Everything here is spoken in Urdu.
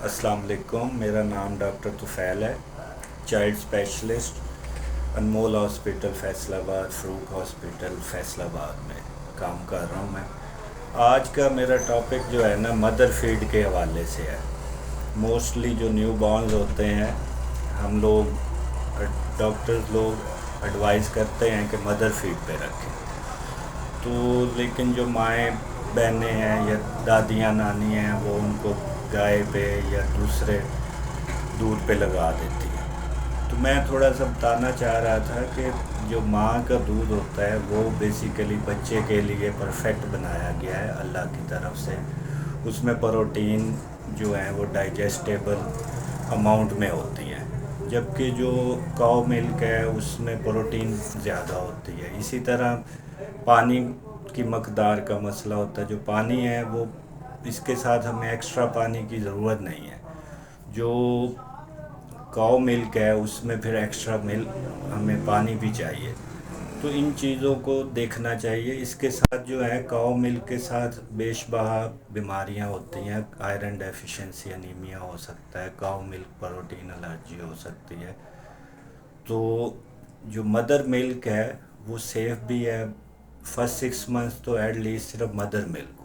السلام علیکم، میرا نام ڈاکٹر طفیل ہے، چائلڈ اسپیشلسٹ انمول ہاسپٹل فیصل آباد، فروق ہاسپٹل فیصل آباد میں کام کر رہا ہوں میں۔ آج کا میرا ٹاپک جو ہے نا مدر فیڈ کے حوالے سے ہے۔ موسٹلی جو نیو بارنز ہوتے ہیں ہم لوگ ڈاکٹرز لوگ ایڈوائز کرتے ہیں کہ مدر فیڈ پہ رکھیں، تو لیکن جو مائیں بہنیں ہیں یا دادیاں نانی ہیں وہ ان کو گائے پہ یا دوسرے دودھ پہ لگا دیتی ہیں۔ تو میں تھوڑا سا بتانا چاہ رہا تھا کہ جو ماں کا دودھ ہوتا ہے وہ بیسیکلی بچے کے لیے پرفیکٹ بنایا گیا ہے اللہ کی طرف سے۔ اس میں پروٹین جو ہیں وہ ڈائجسٹیبل اماؤنٹ میں ہوتی ہیں، جبکہ جو کاؤ ملک ہے اس میں پروٹین زیادہ ہوتی ہے۔ اسی طرح پانی کی مقدار کا مسئلہ ہوتا ہے، جو پانی ہے وہ اس کے ساتھ ہمیں ایکسٹرا پانی کی ضرورت نہیں ہے۔ جو کاؤ ملک ہے اس میں پھر ایکسٹرا ہمیں پانی بھی چاہیے، تو ان چیزوں کو دیکھنا چاہیے۔ اس کے ساتھ جو ہے کاؤ ملک کے ساتھ بیش بہا بیماریاں ہوتی ہیں، آئرن ڈیفیشنسی انیمیا ہو سکتا ہے، کاؤ ملک پروٹین الرجی ہو سکتی ہے۔ تو جو مدر ملک ہے وہ سیف بھی ہے۔ فرسٹ 6 months تو ایٹ لیسٹ صرف مدر ملک